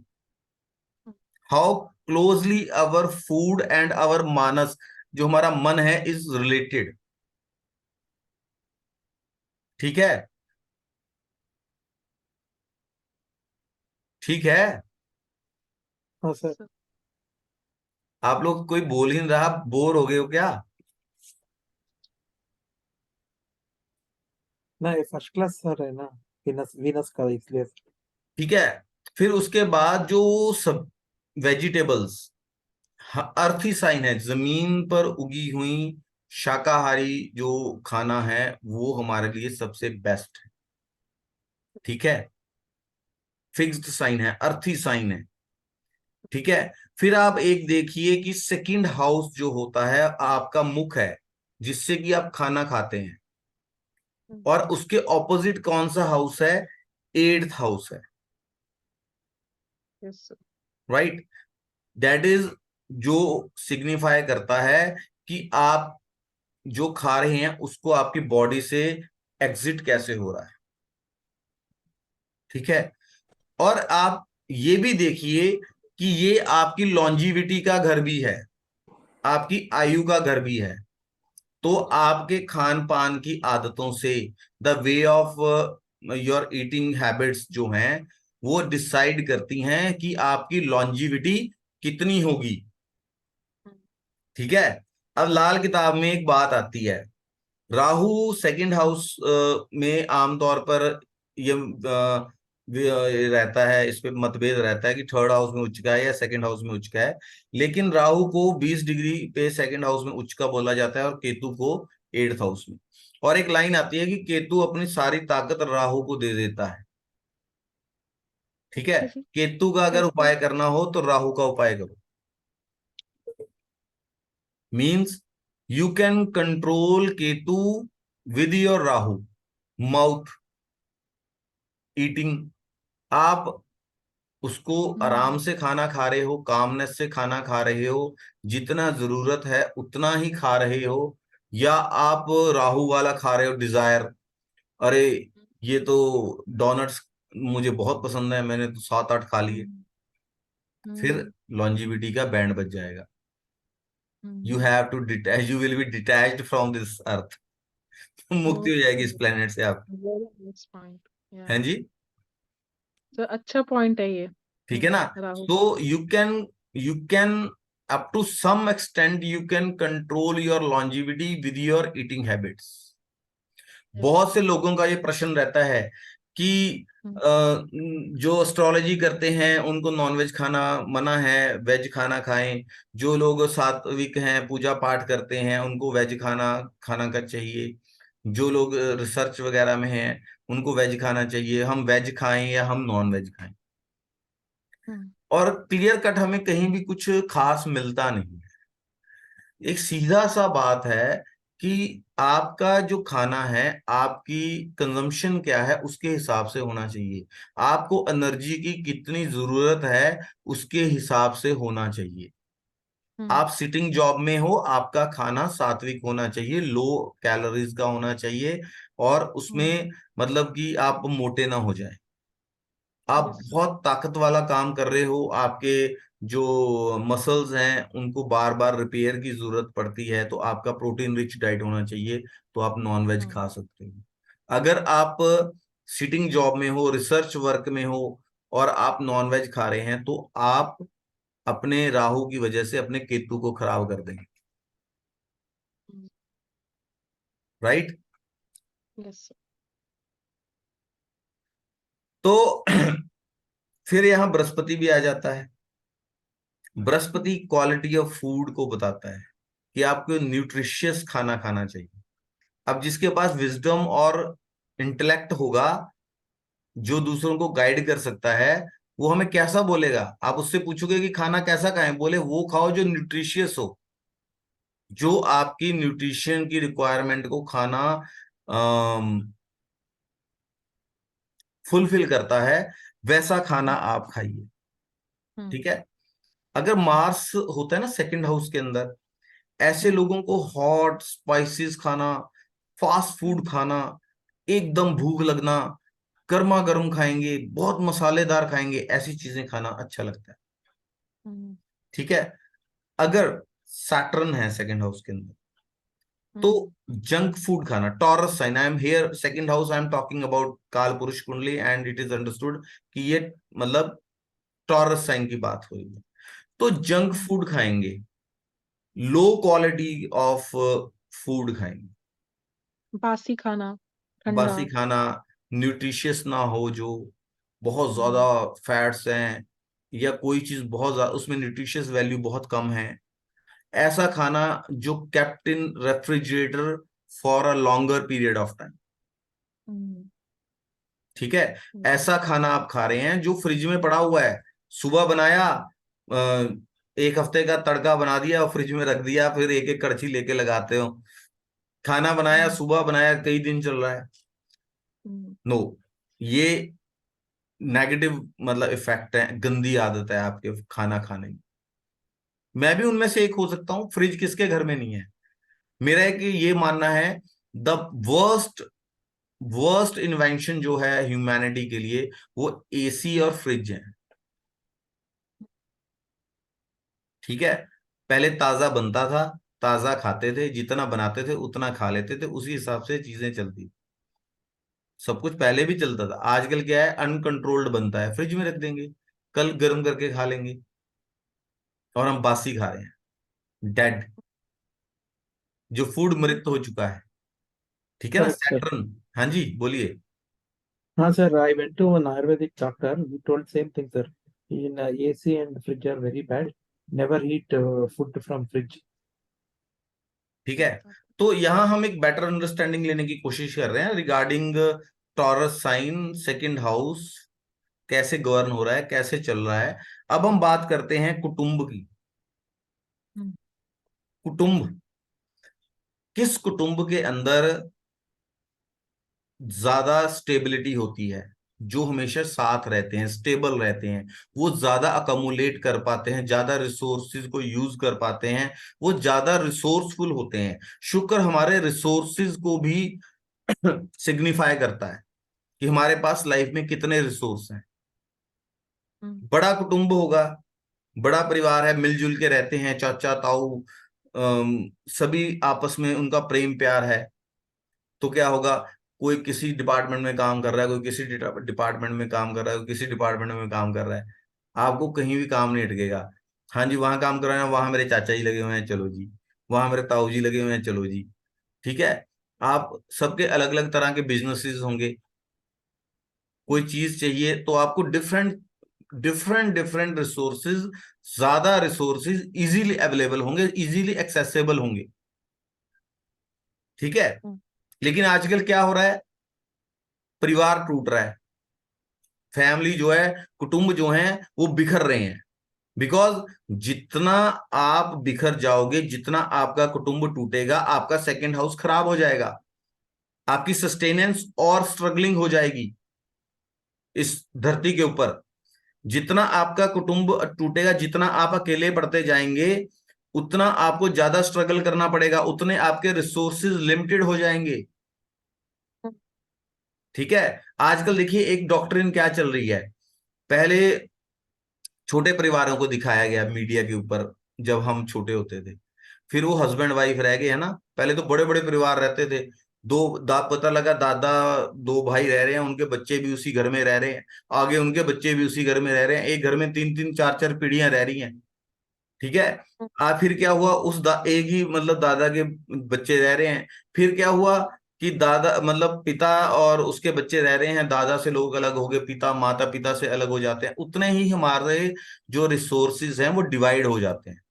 How closely our food and our मानस, जो हमारा मन है, इज रिलेटेड। ठीक है। ठीक है। हाँ सर। सर। आप लोग कोई बोल ही नहीं रहा, बोर हो गए हो क्या? ना ये फर्स्ट क्लास सर है ना, वीनस वीनस का, इसलिए। ठीक है। फिर उसके बाद जो सब वेजिटेबल्स, अर्थी साइन है, जमीन पर उगी हुई शाकाहारी जो खाना है वो हमारे लिए सबसे बेस्ट है। ठीक है। फिक्स्ड साइन है, अर्थी साइन है। ठीक है। फिर आप एक देखिए कि सेकंड हाउस जो होता है आपका मुख है, जिससे कि आप खाना खाते हैं, और उसके ऑपोजिट कौन सा हाउस है? एट्थ हाउस है। Yes sir. Right. That is जो सिग्निफाई करता है कि आप जो खा रहे हैं उसको आपकी बॉडी से एग्जिट कैसे हो रहा है। ठीक है। और आप ये भी देखिए कि ये आपकी लॉन्जिविटी का घर भी है, आपकी आयु का घर भी है। तो आपके खान पान की आदतों से, the way of your eating habits जो हैं, वो डिसाइड करती हैं कि आपकी लॉन्जिविटी कितनी होगी। ठीक है। अब लाल किताब में एक बात आती है, राहु सेकंड हाउस में आमतौर पर ये रहता है, इस पे मतभेद रहता है कि थर्ड हाउस में उच्च का है या सेकंड हाउस में उच्च का है। लेकिन राहु को 20 डिग्री पे सेकंड हाउस में उच्च का बोला जाता है, और केतु को एट्थ हाउस में। और एक लाइन आती है कि केतु अपनी सारी ताकत राहु को दे देता है। ठीक है। अच्छा जी। केतु का अगर कैसे? उपाय करना हो तो राहु का उपाय करो। Means you can control Ketu with your Rahu, mouth eating. आप उसको आराम से खाना खा रहे हो, कामनेस से खाना खा रहे हो, जितना जरूरत है उतना ही खा रहे हो, या आप राहु वाला खा रहे हो, डिजायर, अरे ये तो डोनट्स मुझे बहुत पसंद है, मैंने तो 7-8 खा लिए, फिर लॉन्जिविटी का बैंड बज जाएगा। You have to detach, you will be detached from this earth. मुक्ति हो जाएगी इस प्लेनेट से आप। Very nice point. हैं जी। तो अच्छा पॉइंट है ये। ठीक है ना। राहुल। तो you can up to some extent you can control your longevity with your eating habits. बहुत से लोगों का ये प्रश्न रहता है कि जो एस्ट्रोलॉजी करते हैं उनको नॉनवेज खाना मना है, वेज खाना खाएं। जो लोग सात्विक हैं, पूजा पाठ करते हैं, उनको वेज खाना खाना का चाहिए। जो लोग रिसर्च वगैरह में हैं उनको वेज खाना चाहिए। हम वेज खाएं या हम नॉन वेज खाएं, और क्लियर कट हमें कहीं भी कुछ खास मिलता नहीं है। एक सीधा सा बात है कि आपका जो खाना है, आपकी कंजम्पशन क्या है उसके हिसाब से होना चाहिए। आपको एनर्जी की कितनी जरूरत है उसके हिसाब से होना चाहिए। आप सिटिंग जॉब में हो, आपका खाना सात्विक होना चाहिए, लो कैलोरीज का होना चाहिए, और उसमें मतलब कि आप मोटे ना हो जाए। आप Yes, sir. बहुत ताकत वाला काम कर रहे हो, आपके जो मसल्स हैं उनको बार बार रिपेयर की जरूरत पड़ती है, तो आपका प्रोटीन रिच डाइट होना चाहिए, तो आप नॉन वेज खा सकते हो। अगर आप सिटिंग जॉब में हो, रिसर्च वर्क में हो, और आप नॉनवेज खा रहे हैं तो आप अपने राहु की वजह से अपने केतु को खराब कर देंगे, राइट। Yes sir. तो फिर यहां बृहस्पति भी आ जाता है। बृहस्पति क्वालिटी ऑफ फूड को बताता है कि आपको न्यूट्रिशियस खाना खाना चाहिए। अब जिसके पास विजडम और इंटेलेक्ट होगा, जो दूसरों को गाइड कर सकता है, वो हमें कैसा बोलेगा। आप उससे पूछोगे कि खाना कैसा खाएं, बोले वो खाओ जो न्यूट्रिशियस हो, जो आपकी न्यूट्रिशन की रिक्वायरमेंट को खाना फुलफिल करता है, वैसा खाना आप खाइए। ठीक है। अगर मार्स होता है ना सेकंड हाउस के अंदर, ऐसे लोगों को हॉट स्पाइसेस खाना, फास्ट फूड खाना, एकदम भूख लगना, गर्मा गर्म खाएंगे, बहुत मसालेदार खाएंगे, ऐसी चीजें खाना अच्छा लगता है। ठीक है। अगर सैटर्न है सेकंड हाउस के अंदर, तो जंक फूड खाना, Taurus sign, I am here second house, I am talking about काल पुरुष कुंडली एंड इट इज अंडरस्टूड कि ये मतलब टॉरस साइन की बात हो रही है। तो जंक फूड खाएंगे, लो क्वालिटी ऑफ फूड खाएंगे, बासी खाना, ठंडा। बासी खाना, न्यूट्रिशियस ना हो, जो बहुत ज्यादा फैट्स हैं या कोई चीज बहुत ज्यादा उसमें न्यूट्रिशियस वैल्यू बहुत कम है, ऐसा खाना जो kept in refrigerator for a longer period of time. ठीक है। ऐसा खाना आप खा रहे हैं जो फ्रिज में पड़ा हुआ है, सुबह बनाया, एक हफ्ते का तड़का बना दिया और फ्रिज में रख दिया, फिर एक एक कड़छी लेके लगाते हो। खाना बनाया, सुबह बनाया, कई दिन चल रहा है। नो, ये नेगेटिव मतलब इफेक्ट है, गंदी आदत है आपके खाना खाने की। मैं भी उनमें से एक हो सकता हूँ, फ्रिज किसके घर में नहीं है। मेरा एक ये मानना है, द वर्स्ट वर्स्ट इन्वेंशन जो है ह्यूमैनिटी के लिए, वो एसी और फ्रिज है। ठीक है। पहले ताजा बनता था, ताजा खाते थे, जितना बनाते थे उतना खा लेते थे, उसी हिसाब से चीजें चलती, सब कुछ पहले भी चलता था। आजकल क्या है, अनकंट्रोल्ड बनता है, फ्रिज में रख देंगे, कल गर्म करके खा लेंगे, और हम बासी खा रहे हैं, डेड, जो फूड मृत हो चुका है। ठीक है ना, Correct, sir. सैटर्न। हाँ जी, बोलिए। Sir, I went to an Ayurvedic doctor. He told same thing, sir. In AC and fridge are very bad. Never eat food from fridge. ठीक है। तो यहां हम एक बेटर अंडरस्टैंडिंग लेने की कोशिश कर रहे हैं regarding Taurus sign second house कैसे गवर्न हो रहा है, कैसे चल रहा है। अब हम बात करते हैं कुटुंब की। कुटुंब, किस कुटुंब के अंदर ज्यादा स्टेबिलिटी होती है, जो हमेशा साथ रहते हैं, स्टेबल रहते हैं, वो ज्यादा अकोमुलेट कर पाते हैं, ज्यादा रिसोर्सेज को यूज कर पाते हैं, वो ज्यादा रिसोर्सफुल होते हैं। शुक्र हमारे रिसोर्सेज को भी सिग्निफाई करता है कि हमारे पास लाइफ में कितने रिसोर्स हैं। बड़ा कुटुंब होगा, बड़ा परिवार है, मिलजुल के रहते हैं, चाचा ताऊ सभी आपस में उनका प्रेम प्यार है, तो क्या होगा, कोई किसी डिपार्टमेंट में काम कर रहा है, कोई किसी डिपार्टमेंट में काम कर रहा है, कोई किसी डिपार्टमेंट में काम कर रहा है, आपको कहीं भी काम नहीं अटकेगा। हाँ जी, वहां काम कर रहे हैं, वहां मेरे चाचा जी लगे हुए हैं, चलो जी, वहां मेरे ताऊ जी लगे हुए हैं, चलो जी। ठीक है। आप सबके अलग अलग तरह के बिजनेसेस होंगे, कोई चीज चाहिए तो आपको डिफरेंट डिफरेंट डिफरेंट रिसोर्सेज, ज्यादा रिसोर्सेज इजीली अवेलेबल होंगे, इजीली एक्सेसिबल होंगे। ठीक है। लेकिन आजकल क्या हो रहा है, परिवार टूट रहा है, फैमिली जो है, कुटुंब जो है, वो बिखर रहे हैं। बिकॉज जितना आप बिखर जाओगे, जितना आपका कुटुंब टूटेगा, आपका सेकंड हाउस खराब हो जाएगा, आपकी सस्टेनेंस और स्ट्रगलिंग हो जाएगी इस धरती के ऊपर। जितना आपका कुटुंब टूटेगा, जितना आप अकेले बढ़ते जाएंगे, उतना आपको ज्यादा स्ट्रगल करना पड़ेगा, उतने आपके रिसोर्सेज लिमिटेड हो जाएंगे। ठीक है। आजकल देखिए एक डॉक्ट्रिन क्या चल रही है, पहले छोटे परिवारों को दिखाया गया मीडिया के ऊपर जब हम छोटे होते थे, फिर वो हस्बैंड वाइफ रह गए, है ना। पहले तो बड़े बड़े परिवार रहते थे, पता लगा दादा, दो भाई रह रहे हैं, उनके बच्चे भी उसी घर में रह रहे हैं, आगे उनके बच्चे भी उसी घर में रह रहे हैं, एक घर में तीन तीन चार चार पीढ़ियां रह रही हैं। ठीक है। फिर क्या हुआ, एक ही मतलब दादा के बच्चे रह रहे हैं। फिर क्या हुआ कि दादा मतलब पिता और उसके बच्चे रह रहे हैं, दादा से लोग अलग हो गए, पिता माता पिता से अलग हो जाते हैं, उतने ही हमारे जो रिसोर्सेज हैं वो डिवाइड हो जाते हैं।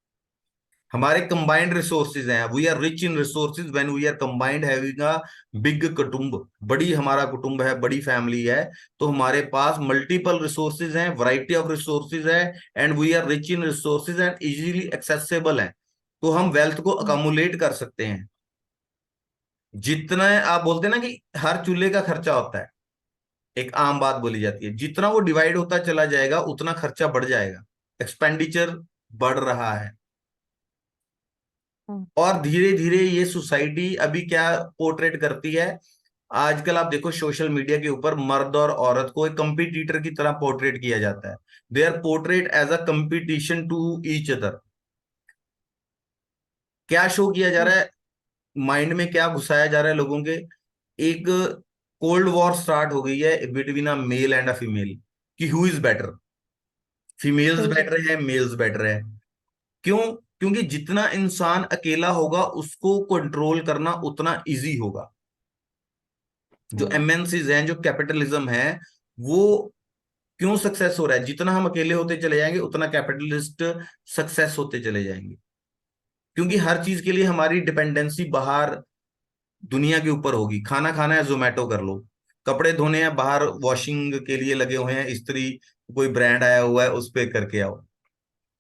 हमारे कंबाइंड रिसोर्सेज हैं, we are rich in resources when we are combined having a big कुटुंब, बड़ी हमारा कुटुंब है, बड़ी फैमिली है, तो हमारे पास मल्टीपल रिसोर्सेज हैं, वैरायटी ऑफ रिसोर्सेज है, and we are rich in resources and easily accessible है। तो हम वेल्थ को अकोमुलेट कर सकते हैं। जितना आप बोलते हैं ना कि हर चूल्हे का खर्चा होता है, एक आम बात बोली जाती है, जितना वो डिवाइड होता चला जाएगा उतना खर्चा बढ़ जाएगा, एक्सपेंडिचर बढ़ रहा है। और धीरे धीरे ये सोसाइटी अभी क्या पोर्ट्रेट करती है, आजकल आप देखो सोशल मीडिया के ऊपर मर्द और औरत को एक कंपटीटर की तरह पोर्ट्रेट किया जाता है। They are portrait as a competition to each other. क्या शो किया जा रहा है, माइंड में क्या घुसाया जा रहा है लोगों के, एक कोल्ड वॉर स्टार्ट हो गई है between a male and a female, कि हु इज बेटर, फीमेल्स सही बेटर है मेल्स बेटर है। क्यों? क्योंकि जितना इंसान अकेला होगा उसको कंट्रोल करना उतना इजी होगा। जो है। एमएनसीज हैं, जो कैपिटलिज्म है, वो क्यों सक्सेस हो रहा है, जितना हम अकेले होते चले जाएंगे उतना कैपिटलिस्ट सक्सेस होते चले जाएंगे। क्योंकि हर चीज के लिए हमारी डिपेंडेंसी बाहर दुनिया के ऊपर होगी। खाना खाना है जोमेटो कर लो, कपड़े धोने हैं बाहर वॉशिंग के लिए लगे हुए हैं इस्त्री, कोई ब्रांड आया हुआ है उस पे करके आओ।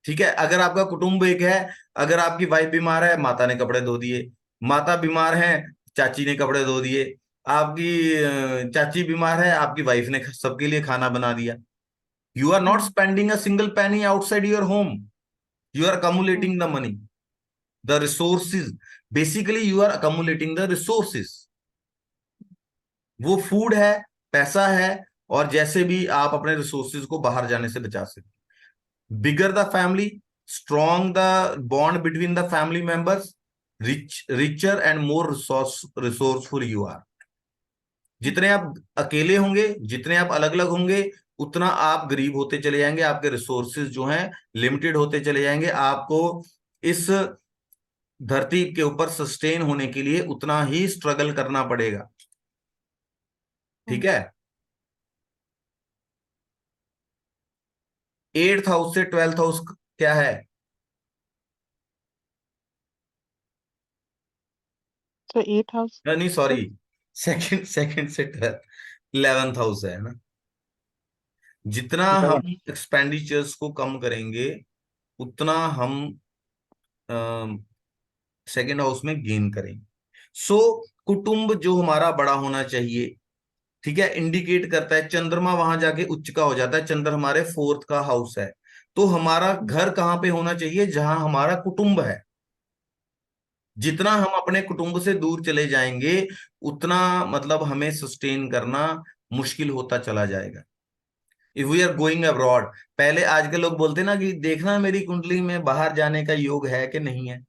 ठीक है। अगर आपका कुटुंब एक है, अगर आपकी वाइफ बीमार है माता ने कपड़े धो दिए, माता बीमार है चाची ने कपड़े धो दिए, आपकी चाची बीमार है आपकी वाइफ ने सबके लिए खाना बना दिया। You are not spending a single penny outside your home, you are accumulating the money, the resources, basically you are accumulating the resources. वो फूड है, पैसा है, और जैसे भी आप अपने रिसोर्सेज को बाहर जाने से बचा सकते। Bigger the family, strong the bond between the family members, richer and more resourceful you are। जितने आप अकेले होंगे, जितने आप अलग अलग होंगे, उतना आप गरीब होते चले जाएंगे, आपके रिसोर्सेज जो हैं लिमिटेड होते चले जाएंगे। आपको इस धरती के ऊपर सस्टेन होने के लिए उतना ही स्ट्रगल करना पड़ेगा। ठीक है। 8th हाउस से 12th हाउस क्या है? So 8 house. नहीं सॉरी, सेकंड सेकंड से 12th 11th हाउस है ना। जितना हम एक्सपेंडिचर्स को कम करेंगे उतना हम सेकंड हाउस में गेन करेंगे। सो कुटुंब जो हमारा बड़ा होना चाहिए, ठीक है, इंडिकेट करता है, चंद्रमा वहां जाके उच्च का हो जाता है, चंद्र हमारे 4th का हाउस है। तो हमारा घर कहाँ पे होना चाहिए? जहां हमारा कुटुंब है। जितना हम अपने कुटुंब से दूर चले जाएंगे उतना मतलब हमें सस्टेन करना मुश्किल होता चला जाएगा। If we are going abroad, पहले आजकल लोग बोलते ना कि देखना मेरी कुंडली में बाहर जाने का योग है कि नहीं है,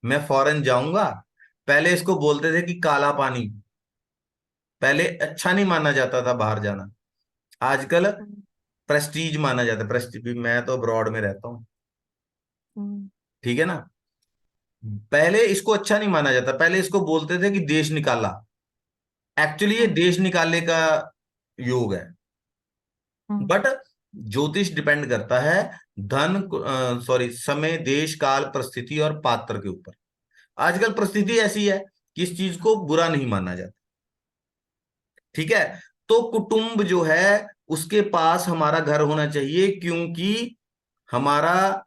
मैं फॉरेन जाऊंगा। पहले इसको बोलते थे कि काला पानी, पहले अच्छा नहीं माना जाता था बाहर जाना, आजकल प्रेस्टीज माना जाता है। प्रेस्टीज, मैं तो अब्रॉड में रहता हूँ, ठीक है ना। पहले इसको अच्छा नहीं माना जाता, पहले इसको बोलते थे कि देश निकाला। एक्चुअली ये देश निकालने का योग है। बट ज्योतिष डिपेंड करता है धन, सॉरी, समय देश काल परिस्थिति और पात्र के ऊपर। आजकल परिस्थिति ऐसी है कि इस चीज को बुरा नहीं माना जाता। ठीक है। तो कुटुंब जो है उसके पास हमारा घर होना चाहिए, क्योंकि हमारा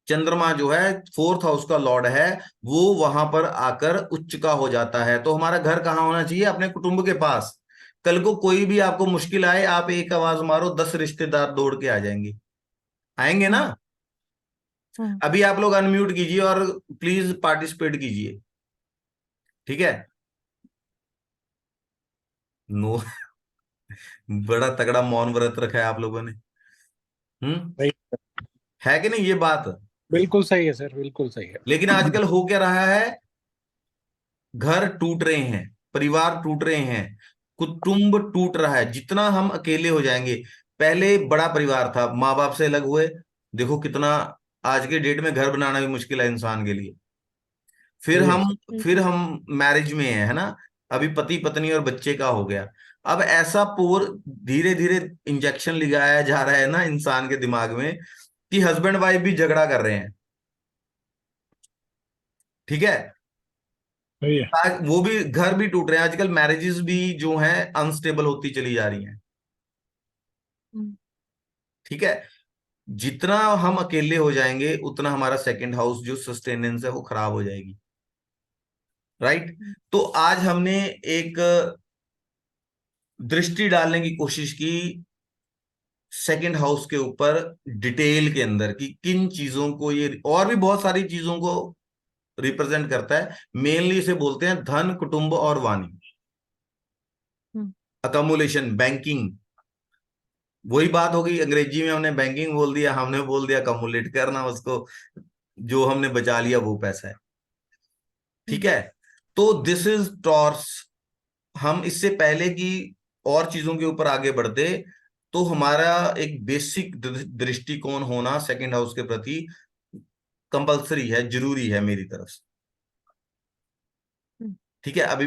चंद्रमा जो है 4th हाउस का लॉर्ड है, वो वहां पर आकर उच्च का हो जाता है। तो हमारा घर कहाँ होना चाहिए? अपने कुटुंब के पास। कल को कोई भी आपको मुश्किल आए, आप एक आवाज मारो 10 रिश्तेदार दौड़ के आ जाएंगे, आएंगे ना। अभी आप लोग अनम्यूट कीजिए और प्लीज पार्टिसिपेट कीजिए। ठीक है। नो बड़ा तगड़ा मौन व्रत रखा है आप लोगों ने। सही, है कि नहीं ये बात? बिल्कुल सही है सर, बिल्कुल सही है। लेकिन आजकल हो क्या रहा है, घर टूट रहे हैं, परिवार टूट रहे हैं, कुटुंब टूट रहा है। जितना हम अकेले हो जाएंगे, पहले बड़ा परिवार था, माँ बाप से अलग हुए, देखो कितना आज के डेट में घर बनाना भी मुश्किल है इंसान के लिए। फिर सही है हम सर। फिर हम मैरिज में है ना, अभी पति पत्नी और बच्चे का हो गया। अब ऐसा पोर धीरे धीरे इंजेक्शन लगाया जा रहा है ना इंसान के दिमाग में कि हस्बैंड वाइफ भी झगड़ा कर रहे हैं, ठीक है, सही है। वो भी घर भी टूट रहे हैं। आजकल मैरिजेस भी जो हैं अनस्टेबल होती चली जा रही हैं, हम्म, ठीक है। जितना हम अकेले हो जाएंगे उतना हमारा सेकंड हाउस जो सस्टेनेंस है वो खराब हो जाएगी, राइट। तो आज हमने एक दृष्टि डालने की कोशिश की सेकंड हाउस के ऊपर, डिटेल के अंदर, कि किन चीजों को ये और भी बहुत सारी चीजों को रिप्रेजेंट करता है। मेनली इसे बोलते हैं धन, कुटुंब और वाणी, हम्म, अकमुलेशन, बैंकिंग। वही बात हो गई, अंग्रेजी में हमने बैंकिंग बोल दिया, हमने बोल दिया अकमुलेट करना उसको, जो हमने बचा लिया वो पैसा है, ठीक है। तो दिस इज टॉर्स। हम इससे पहले की और चीजों के ऊपर आगे बढ़ते, तो हमारा एक बेसिक दृष्टिकोण होना सेकंड हाउस के प्रति कंपलसरी है, जरूरी है मेरी तरफ से, हम्म। ठीक है। अभी